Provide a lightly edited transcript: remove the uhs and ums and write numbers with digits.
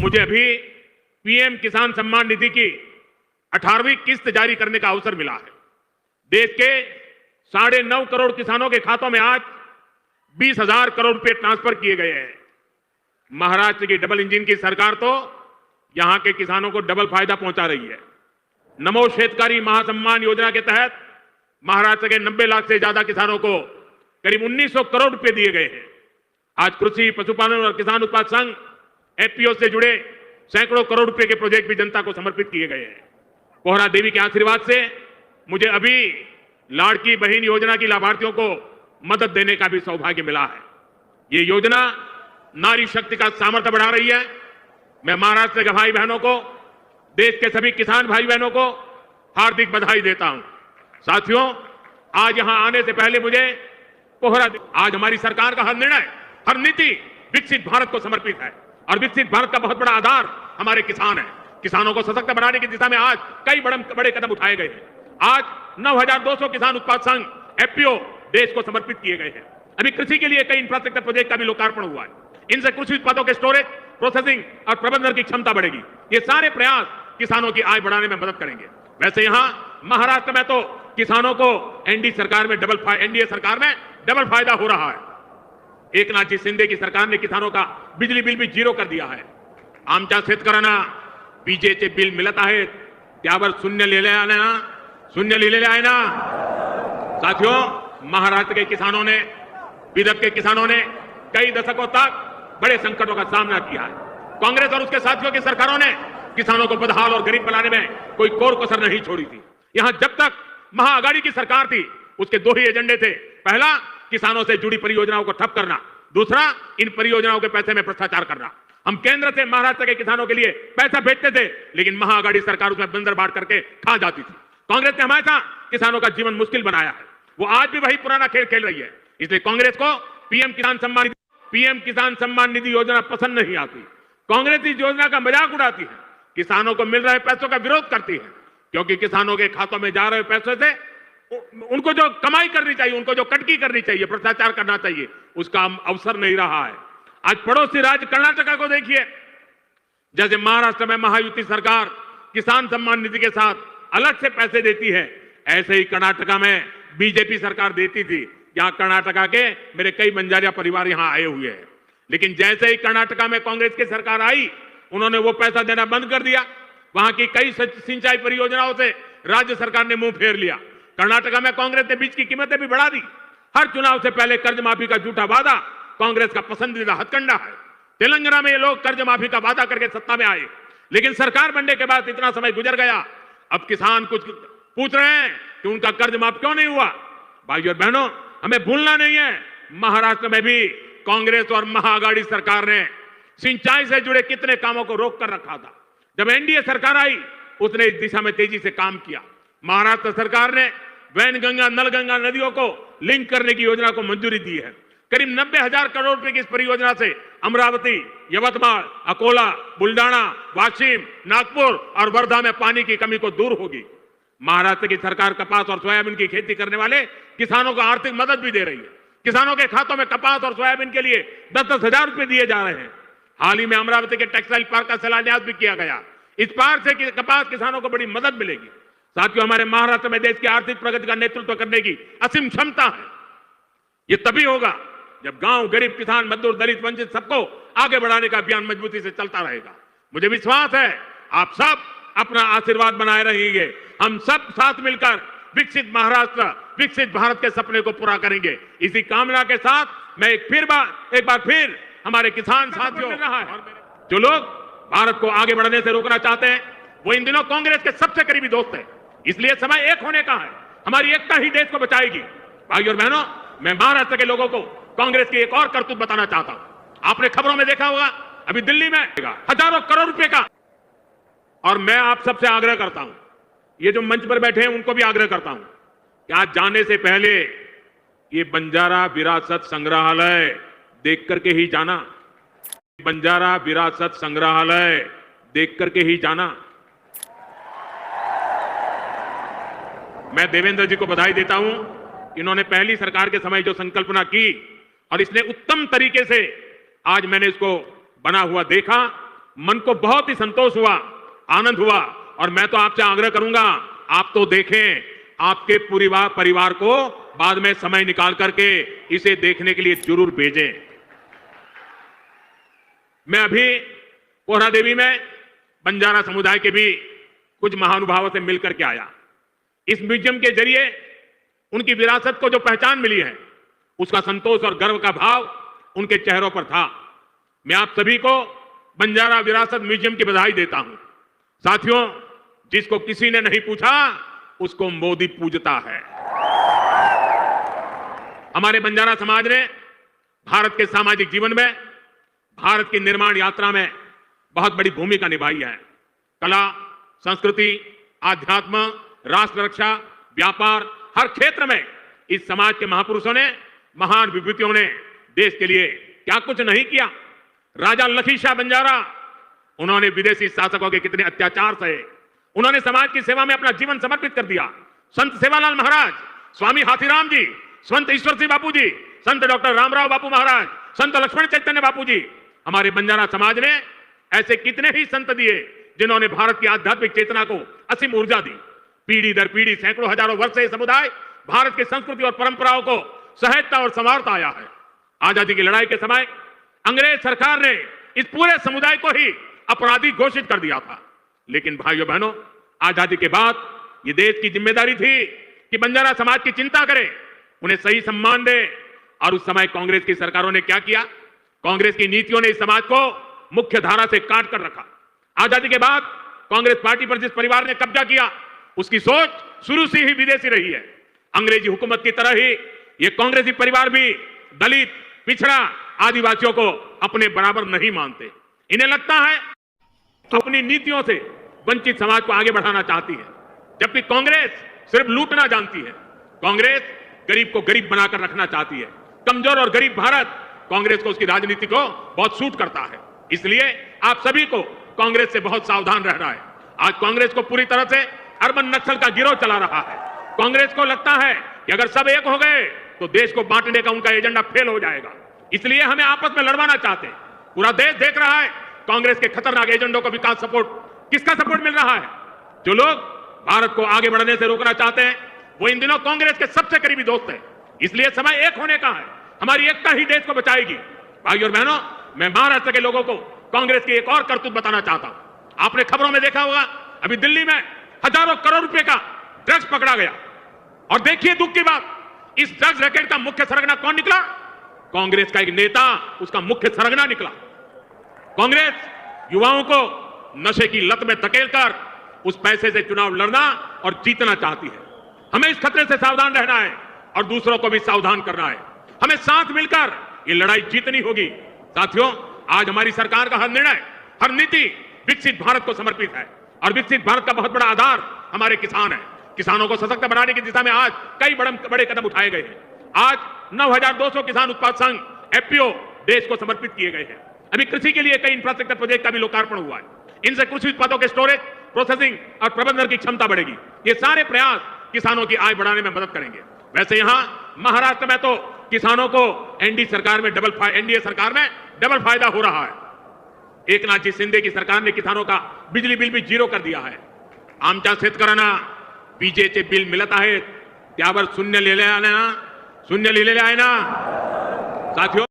मुझे अभी पीएम किसान सम्मान निधि की 18वीं किस्त जारी करने का अवसर मिला है। देश के 9.5 करोड़ किसानों के खातों में आज 20,000 करोड़ रुपए ट्रांसफर किए गए हैं। महाराष्ट्र की डबल इंजन की सरकार तो यहां के किसानों को डबल फायदा पहुंचा रही है। नमो शेतकारी महासम्मान योजना के तहत महाराष्ट्र के 90 लाख से ज्यादा किसानों को करीब 1900 करोड़ रुपए दिए गए हैं। आज कृषि, पशुपालन और किसान उत्पाद संघ एफपीओ से जुड़े सैकड़ों करोड़ रुपए के प्रोजेक्ट भी जनता को समर्पित किए गए हैं। कोहरा देवी के आशीर्वाद से मुझे अभी लाड़की बहन योजना की लाभार्थियों को मदद देने का भी सौभाग्य मिला है। ये योजना नारी शक्ति का सामर्थ्य बढ़ा रही है। मैं महाराष्ट्र के भाई बहनों को, देश के सभी किसान भाई बहनों को हार्दिक बधाई देता हूं। साथियों, आज यहां आने से पहले मुझे आज हमारी सरकार का हर निर्णय, हर नीति विकसित भारत को समर्पित है और विकसित भारत का बहुत बड़ा आधार हमारे किसान हैं। किसानों को सशक्त बनाने की दिशा में आज कई बड़े कदम उठाए गए हैं। आज 9,200 किसान उत्पाद संघ एफपीओ देश को समर्पित किए गए हैं। अभी कृषि के लिए कई इंफ्रास्ट्रक्चर प्रोजेक्ट का भी लोकार्पण हुआ है। इनसे कृषि उत्पादों के स्टोरेज, प्रोसेसिंग और प्रबंधन की क्षमता बढ़ेगी। ये सारे प्रयास किसानों की आय बढ़ाने में मदद करेंगे। वैसे यहां महाराष्ट्र में तो किसानों को एनडीए सरकार में डबल फायदा हो रहा है। एकनाथ जी शिंदे की सरकार ने किसानों का बिजली बिल भी 0 कर दिया है। आमच्या शेतकऱ्यांना विजेचे बिल मिळत आहेत, त्यावर शून्य लिहिलेले आहे ना। साथियों, महाराष्ट्र के किसानों ने, विदर्भ के किसानों ने कई दशकों तक बड़े संकटों का सामना किया है। कांग्रेस और उसके साथियों की सरकारों ने किसानों को बदहाल और गरीब बनाने में कोई कोर कसर नहीं छोड़ी थी। यहां जब तक महाआघाड़ी की सरकार थी, उसके 2 ही एजेंडे थे। पहला, किसानों से जुड़ी परियोजनाओं को ठप करना। दूसरा, इन परियोजनाओं के पैसे में भ्रष्टाचार करना। हम केंद्र से महाराष्ट्र के किसानों के लिए पैसा भेजते थे, लेकिन महाआघाड़ी सरकार उसमें बंदर बांट करके खा जाती थी। कांग्रेस ने हमेशा किसानों का जीवन मुश्किल बनाया है। वो आज भी वही पुराना खेल खेल रही है। इसलिए कांग्रेस को पीएम किसान सम्मान निधि योजना पसंद नहीं आती। कांग्रेस इस योजना का मजाक उड़ाती है, किसानों को मिल रहे पैसों का विरोध करती है, क्योंकि किसानों के खातों में जा रहे पैसों से उनको जो कमाई करनी चाहिए, उनको जो कटकी करनी चाहिए, भ्रष्टाचार करना चाहिए, उसका अवसर नहीं रहा है। आज पड़ोसी राज्य कर्नाटका को देखिए, जैसे महाराष्ट्र में महायुति सरकार किसान सम्मान निधि के साथ अलग से पैसे देती है, ऐसे ही कर्नाटका में बीजेपी सरकार देती थी। यहां कर्नाटका के मेरे कई बंजारिया परिवार यहां आए हुए हैं, लेकिन जैसे ही कर्नाटका में कांग्रेस की सरकार आई, उन्होंने वो पैसा देना बंद कर दिया। वहां की कई सिंचाई परियोजनाओं से राज्य सरकार ने मुंह फेर लिया। कर्नाटका में कांग्रेस ने बीज की कीमतें भी बढ़ा दी। हर चुनाव से पहले कर्ज माफी का झूठा वादा कांग्रेस का पसंदीदा हथकंडा है। तेलंगाना में ये लोग कर्ज माफी का वादा करके सत्ता में आए, लेकिन सरकार बनने के बाद इतना समय गुजर गया, अब किसान कुछ पूछ रहे हैं कि उनका कर्ज माफ क्यों नहीं हुआ। भाइयों और बहनों, हमें भूलना नहीं है, महाराष्ट्र में भी कांग्रेस और महाआघाड़ी सरकार ने सिंचाई से जुड़े कितने कामों को रोक कर रखा था। जब एनडीए सरकार आई, उसने इस दिशा में तेजी से काम किया। महाराष्ट्र सरकार ने वैनगंगा, नलगंगा नदियों को लिंक करने की योजना को मंजूरी दी है। करीब 90,000 करोड़ रुपए की इस परियोजना से अमरावती, यवतमाळ, अकोला, बुल्डाना, वाशिम, नागपुर और वर्धा में पानी की कमी को दूर होगी। महाराष्ट्र की सरकार कपास और सोयाबीन की खेती करने वाले किसानों को आर्थिक मदद भी दे रही है। किसानों के खातों में कपास और सोयाबीन के लिए 10-10 हजार रुपए दिए जा रहे हैं। हाल ही में अमरावती के टेक्सटाइल पार्क का शिलान्यास भी किया गया। इस पार्क से कपास किसानों को बड़ी मदद मिलेगी। साथियों, हमारे महाराष्ट्र में देश की आर्थिक प्रगति का नेतृत्व करने की असीम क्षमता है। यह तभी होगा जब गांव, गरीब, किसान, मजदूर, दलित, वंचित सबको आगे बढ़ाने का अभियान मजबूती से चलता रहेगा। मुझे विश्वास है आप सब अपना आशीर्वाद बनाए रहेंगे। हम सब साथ मिलकर विकसित महाराष्ट्र, विकसित भारत के सपने को पूरा करेंगे। इसी कामना के साथ मैं एक बार फिर हमारे किसान साथियों, जो लोग भारत को आगे बढ़ने से रोकना चाहते हैं, वो इन दिनों कांग्रेस के सबसे करीबी दोस्त हैं। इसलिए समय एक होने का है। हमारी एकता ही देश को बचाएगी। भाइयों और बहनों, मैं महाराष्ट्र के लोगों को कांग्रेस की एक और करतूत बताना चाहता हूं। आपने खबरों में देखा होगा, अभी दिल्ली में हजारों करोड़ रुपए का, और मैं आप सबसे आग्रह करता हूं, ये जो मंच पर बैठे हैं उनको भी आग्रह करता हूं कि आज जाने से पहले ये बंजारा विरासत संग्रहालय देख करके ही जाना। बंजारा विरासत संग्रहालय देख करके ही जाना। मैं देवेंद्र जी को बधाई देता हूं। इन्होंने पहली सरकार के समय जो संकल्पना की और इसने उत्तम तरीके से आज मैंने इसको बना हुआ देखा, मन को बहुत ही संतोष हुआ, आनंद हुआ। और मैं तो आपसे आग्रह करूंगा, आप तो देखें, आपके पूरे परिवार को बाद में समय निकाल करके इसे देखने के लिए जरूर भेजें। मैं अभी कोहरा देवी में बंजारा समुदाय के भी कुछ महानुभावों से मिलकर के आया। इस म्यूजियम के जरिए उनकी विरासत को जो पहचान मिली है, उसका संतोष और गर्व का भाव उनके चेहरों पर था। मैं आप सभी को बंजारा विरासत म्यूजियम की बधाई देता हूं। साथियों, जिसको किसी ने नहीं पूछा उसको मोदी पूजता है। हमारे बंजारा समाज ने भारत के सामाजिक जीवन में, भारत की निर्माण यात्रा में बहुत बड़ी भूमिका निभाई है। कला, संस्कृति, आध्यात्म, राष्ट्र रक्षा, व्यापार, हर क्षेत्र में इस समाज के महापुरुषों ने, महान विभूतियों ने देश के लिए क्या कुछ नहीं किया। राजा लखी शाह बंजारा, उन्होंने विदेशी शासकों के कितने अत्याचार सहे, उन्होंने समाज की सेवा में अपना जीवन समर्पित कर दिया। संत सेवालाल महाराज, स्वामी हाथीराम जी, संत ईश्वर सिंह बापू जी, संत डॉक्टर रामराव बापू महाराज, संत लक्ष्मण चैतन्य बापू जी, हमारे बंजारा समाज ने ऐसे कितने ही संत दिए जिन्होंने भारत की आध्यात्मिक चेतना को असीम ऊर्जा दी। पीढ़ी दर पीढ़ी, सैकड़ों हजारों वर्ष से यह समुदाय भारत की संस्कृति और परंपराओं को सहेजता और संवारता आया है। आजादी की लड़ाई के समय अंग्रेज सरकार ने इस पूरे समुदाय को ही अपराधी घोषित कर दिया था। लेकिन भाइयों बहनों, आजादी के बाद ये देश की जिम्मेदारी थी कि बंजारा समाज की चिंता करे, उन्हें सही सम्मान दे। और उस समय कांग्रेस की सरकारों ने क्या किया? कांग्रेस की नीतियों ने इस समाज को मुख्य धारा से काट कर रखा। आजादी के बाद कांग्रेस पार्टी पर जिस परिवार ने कब्जा किया, उसकी सोच शुरू से ही विदेशी रही है। अंग्रेजी हुकूमत की तरह ही ये कांग्रेसी परिवार भी दलित, पिछड़ा, आदिवासियों को अपने बराबर नहीं मानते। इन्हें लगता है अपनी नीतियों से वंचित समाज को आगे बढ़ाना चाहती है, जबकि कांग्रेस सिर्फ लूटना जानती है। कांग्रेस गरीब को गरीब बनाकर रखना चाहती है। कमजोर और गरीब भारत कांग्रेस को, उसकी राजनीति को बहुत सूट करता है। इसलिए आप सभी को कांग्रेस से बहुत सावधान रहना है। आज कांग्रेस को पूरी तरह से अर्बन नक्सल का गिरोह चला रहा है। कांग्रेस को लगता है कि अगर सब एक हो गए तो देश को बांटने का उनका एजेंडा फेल हो जाएगा। इसलिए हमें आपस में लड़वाना चाहते हैं। पूरा देश देख रहा है कांग्रेस के खतरनाक एजेंडों को विकास सपोर्ट, किसका सपोर्ट मिल रहा है? जो लोग भारत को आगे बढ़ने से रोकना चाहते हैं, वो इन दिनों कांग्रेस के सबसे करीबी दोस्त हैं। इसलिए समय एक होने का है। हमारी एकता ही देश को बचाएगी। भाइयों और बहनों, मैं महाराष्ट्र के लोगों को कांग्रेस की एक और करतूत बताना चाहता हूं। आपने खबरों में देखा होगा, अभी दिल्ली में हजारों करोड़ रुपए का ड्रग्स पकड़ा गया। और देखिए दुख की बात, इस ड्रग्स रैकेट का मुख्य सरगना कौन निकला? कांग्रेस का एक नेता उसका मुख्य सरगना निकला। कांग्रेस युवाओं को नशे की लत में धकेलकर उस पैसे से चुनाव लड़ना और जीतना चाहती है। हमें इस खतरे से सावधान रहना है और दूसरों को भी सावधान करना है। हमें साथ मिलकर ये लड़ाई जीतनी होगी। साथियों, आज हमारी सरकार का हर निर्णय, हर नीति विकसित भारत को समर्पित है। और विकसित भारत का बहुत बड़ा आधार हमारे किसान हैं। किसानों को सशक्त बनाने की दिशा में आज कई बड़े कदम उठाए गए हैं। आज 9200 किसान उत्पाद संघ एफपीओ देश को समर्पित किए गए हैं। अभी कृषि के लिए कई इंफ्रास्ट्रक्चर प्रोजेक्ट का भी लोकार्पण हुआ है। इनसे कृषि उत्पादों के स्टोरेज, प्रोसेसिंग और प्रबंधन की क्षमता बढ़ेगी। ये सारे प्रयास किसानों की आय बढ़ाने में मदद करेंगे। वैसे यहां महाराष्ट्र में तो किसानों को एनडीए सरकार में डबल फायदा हो रहा है। एकनाथ जी शिंदे की सरकार ने किसानों का बिजली बिल भी जीरो कर दिया है। आमच्या शेतकऱ्यांना विजेचे बिल मिळत आहेत, त्यावर शून्य लिहिलेले आहे ना साथियों।